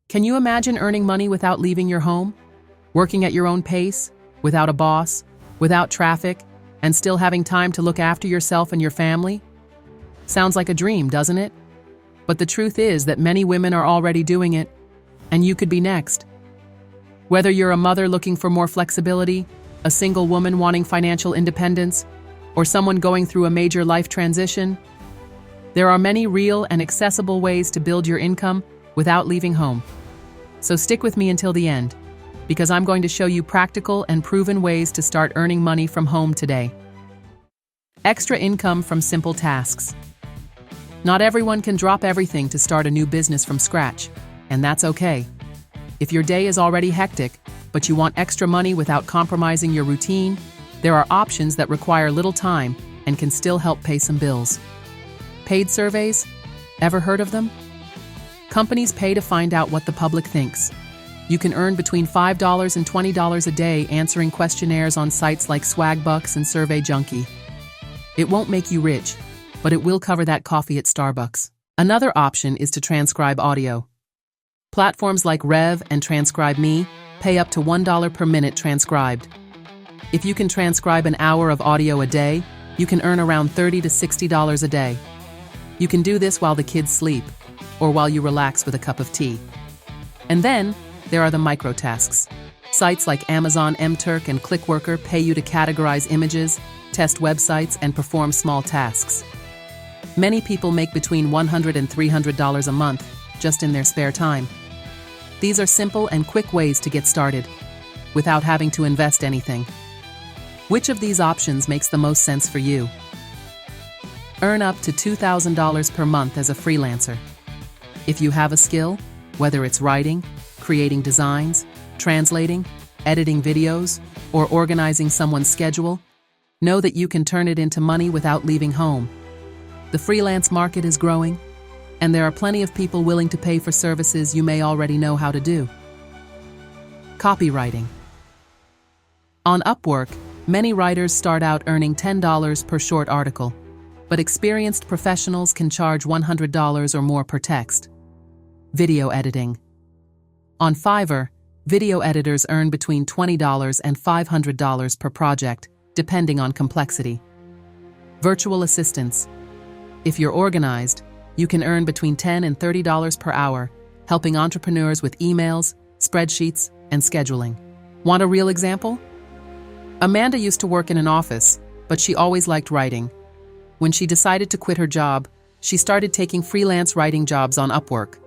Can you imagine earning money without leaving your home? Working at your own pace, without a boss, without traffic, and still having time to look after yourself and your family? Sounds like a dream, doesn't it? But the truth is that many women are already doing it, and you could be next. Whether you're a mother looking for more flexibility, a single woman wanting financial independence, or someone going through a major life transition, there are many real and accessible ways to build your income without leaving home. So stick with me until the end, because I'm going to show you practical and proven ways to start earning money from home today. Extra income from simple tasks. Not everyone can drop everything to start a new business from scratch, and that's okay. If your day is already hectic, but you want extra money without compromising your routine, there are options that require little time and can still help pay some bills. Paid surveys? Ever heard of them? Companies pay to find out what the public thinks. You can earn between $5 and $20 a day answering questionnaires on sites like Swagbucks and Survey Junkie. It won't make you rich, but it will cover that coffee at Starbucks. Another option is to transcribe audio. Platforms like Rev and Transcribe Me pay up to $1 per minute transcribed. If you can transcribe an hour of audio a day, you can earn around $30 to $60 a day. You can do this while the kids sleep, or while you relax with a cup of tea. And then, there are the microtasks. Sites like Amazon MTurk and Clickworker pay you to categorize images, test websites, and perform small tasks. Many people make between $100 and $300 a month, just in their spare time. These are simple and quick ways to get started, without having to invest anything. Which of these options makes the most sense for you? Earn up to $2,000 per month as a freelancer. If you have a skill, whether it's writing, creating designs, translating, editing videos, or organizing someone's schedule, know that you can turn it into money without leaving home. The freelance market is growing, and there are plenty of people willing to pay for services you may already know how to do. Copywriting. On Upwork, many writers start out earning $10 per short article, but experienced professionals can charge $100 or more per text. Video editing. On Fiverr, video editors earn between $20 and $500 per project, depending on complexity. Virtual assistants. If you're organized, you can earn between $10 and $30 per hour, helping entrepreneurs with emails, spreadsheets, and scheduling. Want a real example? Amanda used to work in an office, but she always liked writing. When she decided to quit her job, she started taking freelance writing jobs on Upwork.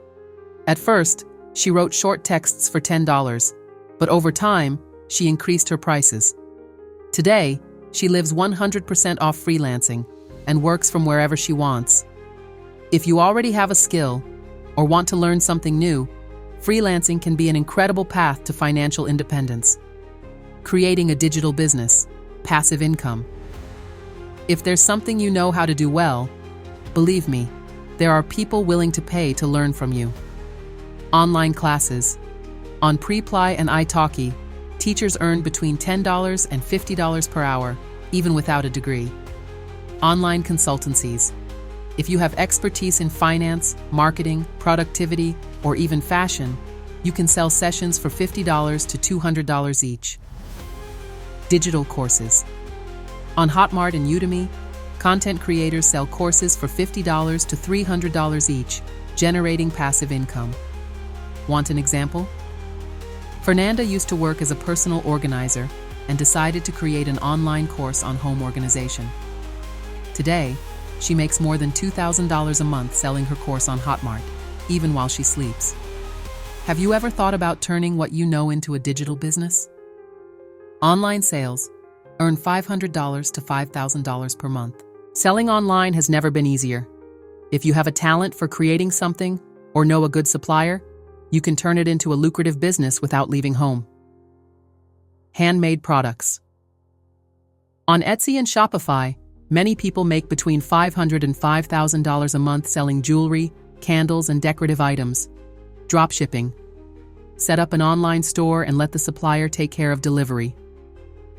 At first, she wrote short texts for $10, but over time, she increased her prices. Today, she lives 100% off freelancing and works from wherever she wants. If you already have a skill or want to learn something new, freelancing can be an incredible path to financial independence. Creating a digital business, passive income. If there's something you know how to do well, believe me, there are people willing to pay to learn from you. Online classes. On Preply and italki, teachers earn between $10 and $50 per hour, even without a degree. Online consultancies. If you have expertise in finance, marketing, productivity, or even fashion, you can sell sessions for $50 to $200 each. Digital courses. On Hotmart and Udemy, content creators sell courses for $50 to $300 each, generating passive income. Want an example? Fernanda used to work as a personal organizer and decided to create an online course on home organization. Today, she makes more than $2,000 a month selling her course on Hotmart, even while she sleeps. Have you ever thought about turning what you know into a digital business? Online sales. Earn $500 to $5,000 per month. Selling online has never been easier. If you have a talent for creating something or know a good supplier, you can turn it into a lucrative business without leaving home. Handmade products. On Etsy and Shopify, many people make between $500 and $5,000 a month selling jewelry, candles, and decorative items. Dropshipping. Set up an online store and let the supplier take care of delivery.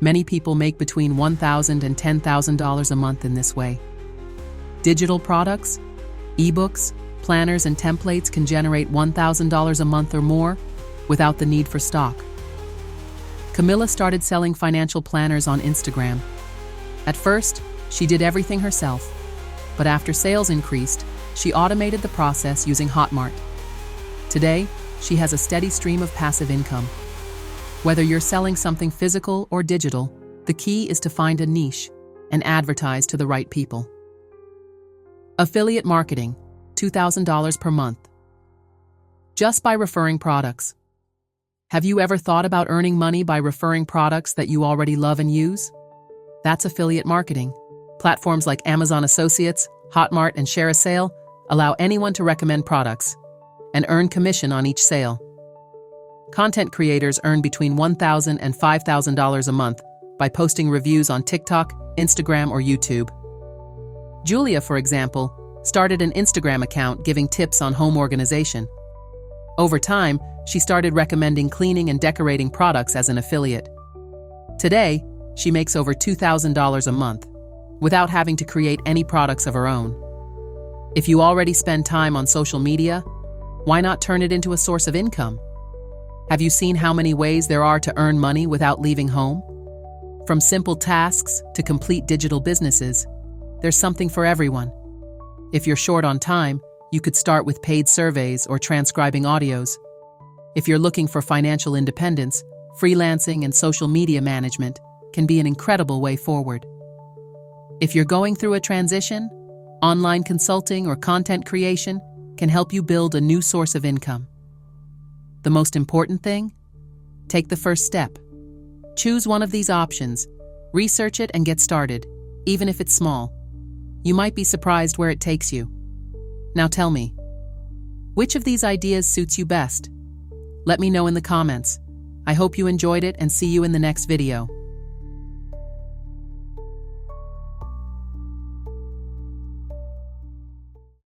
Many people make between $1,000 and $10,000 a month in this way. Digital products, ebooks, planners and templates can generate $1,000 a month or more without the need for stock. Camilla started selling financial planners on Instagram. At first, she did everything herself, but after sales increased, she automated the process using Hotmart. Today, she has a steady stream of passive income. Whether you're selling something physical or digital, the key is to find a niche and advertise to the right people. Affiliate marketing, $2,000 per month. Just by referring products. Have you ever thought about earning money by referring products that you already love and use? That's affiliate marketing. Platforms like Amazon Associates, Hotmart, and Share a Sale allow anyone to recommend products and earn commission on each sale. Content creators earn between $1,000 and $5,000 a month by posting reviews on TikTok, Instagram, or YouTube. Julia, for example, started an Instagram account giving tips on home organization. Over time, she started recommending cleaning and decorating products as an affiliate. Today, she makes over $2,000 a month, without having to create any products of her own. If you already spend time on social media, why not turn it into a source of income? Have you seen how many ways there are to earn money without leaving home? From simple tasks to complete digital businesses, there's something for everyone. If you're short on time, you could start with paid surveys or transcribing audios. If you're looking for financial independence, freelancing and social media management can be an incredible way forward. If you're going through a transition, online consulting or content creation can help you build a new source of income. The most important thing? Take the first step. Choose one of these options, research it and get started, even if it's small. You might be surprised where it takes you. Now tell me, which of these ideas suits you best? Let me know in the comments. I hope you enjoyed it and see you in the next video.